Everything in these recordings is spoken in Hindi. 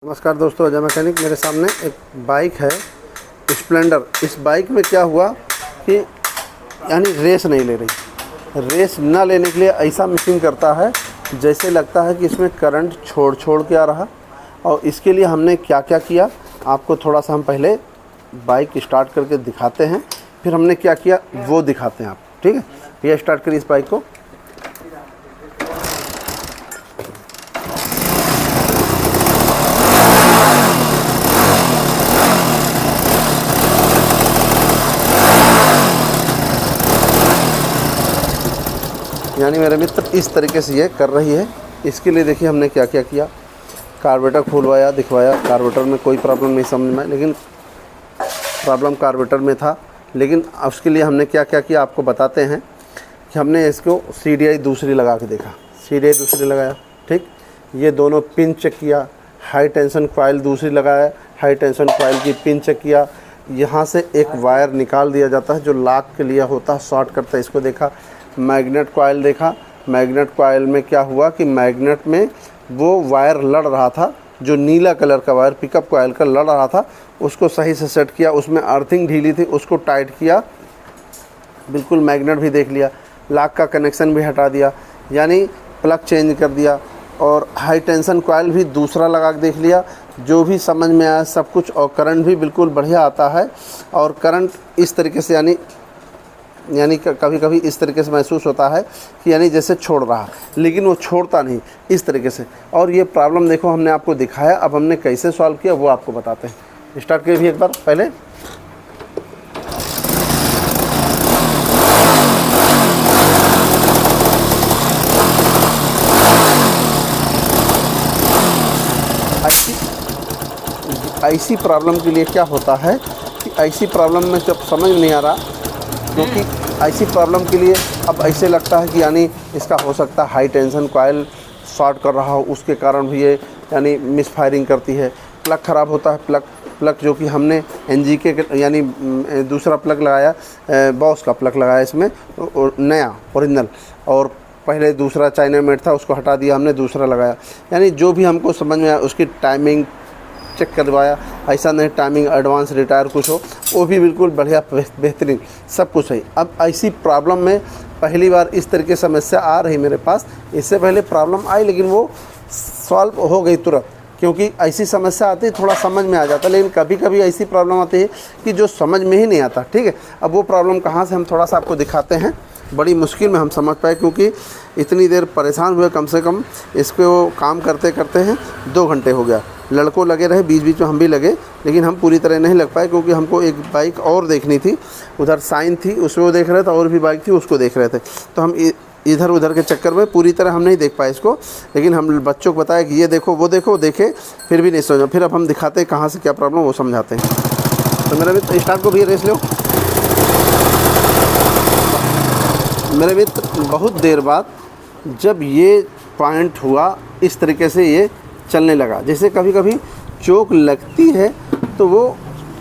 नमस्कार दोस्तों, अजय मैकेनिक। मेरे सामने एक बाइक है स्प्लेंडर। इस बाइक में क्या हुआ कि यानी रेस नहीं ले रही। रेस ना लेने के लिए ऐसा मिसिंग करता है जैसे लगता है कि इसमें करंट छोड़ के आ रहा। और इसके लिए हमने क्या क्या किया आपको थोड़ा सा हम पहले बाइक स्टार्ट करके दिखाते हैं, फिर हमने क्या किया वो दिखाते हैं आप। ठीक है, ये स्टार्ट करिए इस बाइक को। यानी मेरे मित्र इस तरीके से ये कर रही है। इसके लिए देखिए हमने क्या क्या किया। कार्बोरेटर खुलवाया, दिखवाया। कार्बोरेटर में कोई प्रॉब्लम नहीं समझ में आई, लेकिन प्रॉब्लम कार्बोरेटर में था। लेकिन उसके लिए हमने क्या क्या किया आपको बताते हैं कि हमने इसको CDI दूसरी लगा के देखा। CDI दूसरी लगाया, ठीक। ये दोनों पिन चेक किया। हाई टेंशन कॉइल दूसरी लगाया, हाई टेंशन कॉइल की पिन चेक किया। यहाँ से एक वायर निकाल दिया जाता है जो लॉक के लिए होता है, शॉर्ट करता है, इसको देखा। मैग्नेट कॉइल देखा। मैग्नेट कॉइल में क्या हुआ कि मैग्नेट में वो वायर लड़ रहा था, जो नीला कलर का वायर पिकअप कॉइल का लड़ रहा था, उसको सही से सेट किया। उसमें अर्थिंग ढीली थी, उसको टाइट किया। बिल्कुल मैग्नेट भी देख लिया, लॉक का कनेक्शन भी हटा दिया, यानी प्लग चेंज कर दिया। और हाई टेंशन कॉइल भी दूसरा लगा के देख लिया, जो भी समझ में आया सब कुछ। और करंट भी बिल्कुल बढ़िया आता है। और करंट इस तरीके से यानी कभी कभी इस तरीके से महसूस होता है कि यानी जैसे छोड़ रहा, लेकिन वो छोड़ता नहीं इस तरीके से। और ये प्रॉब्लम देखो हमने आपको दिखाया, अब हमने कैसे सॉल्व किया वो आपको बताते हैं। स्टार्ट करिए भी एक बार पहले। ऐसी प्रॉब्लम के लिए क्या होता है कि ऐसी प्रॉब्लम में जब समझ नहीं आ रहा, क्योंकि ऐसी प्रॉब्लम के लिए अब ऐसे लगता है कि यानी इसका हो सकता है हाई टेंशन कॉइल शॉर्ट कर रहा हो, उसके कारण भी ये यानी मिस फायरिंग करती है। प्लग ख़राब होता है। प्लग जो कि हमने NGK यानी दूसरा प्लग लगाया, बॉस का प्लग लगाया इसमें, नया ओरिजिनल। और पहले दूसरा चाइना मेड था, उसको हटा दिया हमने, दूसरा लगाया। यानी जो भी हमको समझ में आया उसकी टाइमिंग चेक करवाया। ऐसा नहीं टाइमिंग एडवांस रिटायर कुछ हो, वो भी बिल्कुल बढ़िया बेहतरीन सब कुछ है। अब ऐसी प्रॉब्लम में पहली बार इस तरह की समस्या आ रही मेरे पास। इससे पहले प्रॉब्लम आई लेकिन वो सॉल्व हो गई तुरंत, क्योंकि ऐसी समस्या आती है थोड़ा समझ में आ जाता है। लेकिन कभी कभी ऐसी प्रॉब्लम आती है कि जो समझ में ही नहीं आता। ठीक है, अब वो प्रॉब्लम कहाँ से हम थोड़ा सा आपको दिखाते हैं। बड़ी मुश्किल में हम समझ पाए, क्योंकि इतनी देर परेशान हुए। कम से कम इसको काम करते करते हैं 2 घंटे हो गया। लड़कों लगे रहे, बीच बीच में हम भी लगे, लेकिन हम पूरी तरह नहीं लग पाए, क्योंकि हमको एक बाइक और देखनी थी। उधर साइन थी, उसको देख रहे थे, और भी बाइक थी उसको देख रहे थे। तो हम इधर उधर के चक्कर में पूरी तरह हम नहीं देख पाए इसको। लेकिन हम बच्चों को बताया कि ये देखो वो देखो, देखे फिर भी नहीं समझा। फिर अब हम दिखाते हैं कहाँ से क्या प्रॉब्लम वो समझाते हैं। तो मेरा मित्र स्टार्ट को भी रेस लो। मेरे मित्र बहुत देर बाद जब ये पॉइंट हुआ, इस तरीके से ये चलने लगा। जैसे कभी कभी चोक लगती है तो वो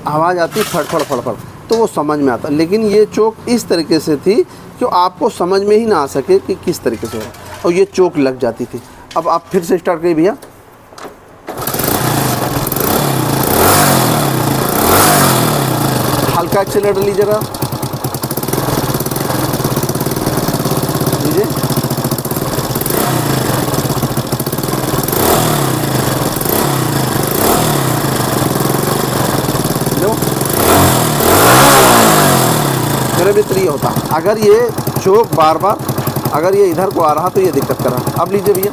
आवाज़ आती फड़फड़ फड़फड़, तो वो समझ में आता। लेकिन ये चोक इस तरीके से थी कि आपको समझ में ही ना आ सके कि किस तरीके से है, और ये चोक लग जाती थी। अब आप फिर से स्टार्ट करिए भैया। हल्का एक्सीलरेटर लीजिएगा, लीजिए। मेरे मित्र ये होता, अगर ये चोक बार बार अगर ये इधर को आ रहा तो ये दिक्कत कर रहा। अब लीजिए भैया।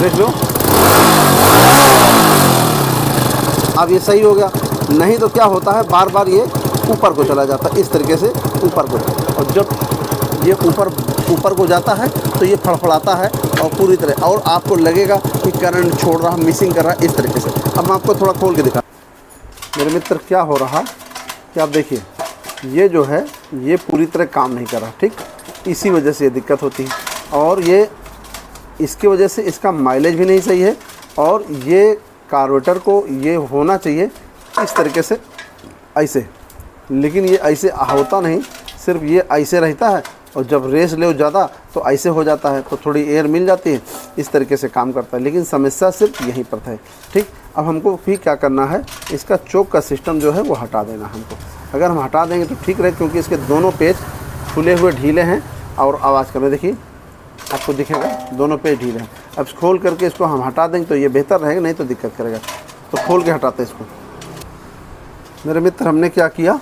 देख लो, अब ये सही हो गया। नहीं तो क्या होता है, बार बार ये ऊपर को चला जाता है, इस तरीके से ऊपर को। और जब ये ऊपर को जाता है तो ये फड़फड़ाता है और पूरी तरह, और आपको लगेगा कि करंट छोड़ रहा, मिसिंग कर रहा है, इस तरीके से। अब मैं आपको थोड़ा खोल के दिखा। मेरे मित्र क्या हो रहा कि आप देखिए, ये जो है ये पूरी तरह काम नहीं कर रहा। ठीक, इसी वजह से ये दिक्कत होती है। और ये इसकी वजह से इसका माइलेज भी नहीं सही है। और ये कार्बोरेटर को ये होना चाहिए इस तरीके से, ऐसे लेकिन ये ऐसे होता नहीं, सिर्फ ये ऐसे रहता है और जब रेस ले ज़्यादा तो ऐसे हो जाता है, तो थोड़ी एयर मिल जाती है, इस तरीके से काम करता है। लेकिन समस्या सिर्फ यहीं पर है। ठीक, अब हमको फिर क्या करना है, इसका चोक का सिस्टम जो है वो हटा देना हमको। अगर हम हटा देंगे तो ठीक रहे, क्योंकि इसके दोनों पेज खुले हुए ढीले हैं और आवाज़ करने, देखिए आपको दिखेगा दोनों पेज ढीले हैं। अब खोल करके इसको हम हटा देंगे तो ये बेहतर रहेगा, नहीं तो दिक्कत करेगा। तो खोल के हटाते हैं इसको। मेरे मित्र, हमने क्या किया,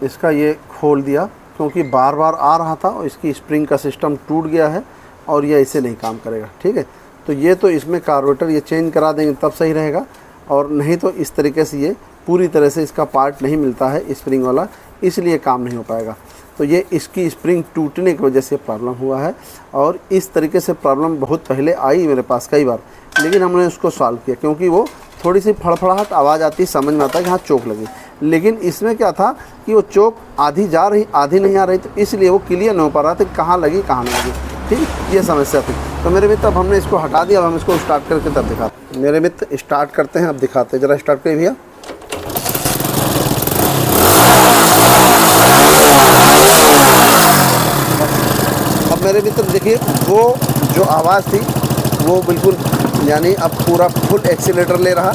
इसका ये खोल दिया, क्योंकि बार बार आ रहा था और इसकी स्प्रिंग का सिस्टम टूट गया है और ये ऐसे नहीं काम करेगा। ठीक है, तो ये तो इसमें कार्बोरेटर ये चेंज करा देंगे तब सही रहेगा, और नहीं तो इस तरीके से ये पूरी तरह से इसका पार्ट नहीं मिलता है स्प्रिंग वाला, इसलिए काम नहीं हो पाएगा। तो ये इसकी स्प्रिंग टूटने की वजह से प्रॉब्लम हुआ है, और इस तरीके से प्रॉब्लम बहुत पहले आई मेरे पास कई बार, लेकिन हमने उसको सॉल्व किया, क्योंकि वो थोड़ी सी फड़फड़ाहट आवाज़ आती, समझ में आता है कि हाँ चोक लगी। लेकिन इसमें क्या था कि वो चोक आधी जा रही आधी नहीं आ रही, तो इसलिए वो क्लियर नहीं हो पा रहा था कहाँ लगी कहाँ नहीं लगी। ठीक, ये समस्या थी। तो मेरे मित्र, अब हमने इसको हटा दिया, अब हम इसको स्टार्ट करके तब दिखाते हैं। मेरे मित्र, स्टार्ट करते हैं, अब दिखाते हैं, ज़रा स्टार्ट करिए भैया। अब मेरे मित्र देखिए, वो जो आवाज़ थी वो बिल्कुल, यानी अब पूरा फुल एक्सीलेटर ले रहा,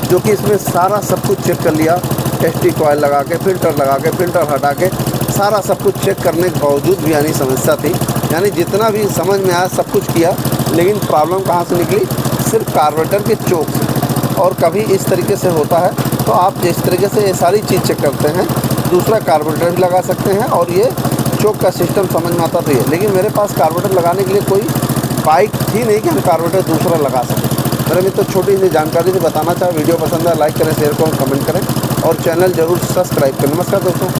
जो कि इसमें सारा सब कुछ चेक कर लिया, टेस्टी कॉइल लगा के, फ़िल्टर लगा के, फ़िल्टर हटा के, सारा सब कुछ चेक करने के बावजूद भी यानी समस्या थी। यानी जितना भी समझ में आया सब कुछ किया, लेकिन प्रॉब्लम कहाँ से निकली, सिर्फ कार्बोरेटर के चोक से। और कभी इस तरीके से होता है तो आप जिस तरीके से ये सारी चीज़ चेक करते हैं, दूसरा कार्बोरेटर भी लगा सकते हैं, और ये चोक का सिस्टम समझ में आता तो ये। लेकिन मेरे पास कार्बोरेटर लगाने के लिए कोई बाइक थी नहीं कि हम कार्बोरेटर दूसरा लगा सकें। मेरे मित्र, छोटी सी जानकारी से बताना चाहे, वीडियो पसंद है लाइक करें, शेयर करें, कमेंट करें और चैनल जरूर सब्सक्राइब करें। नमस्कार दोस्तों।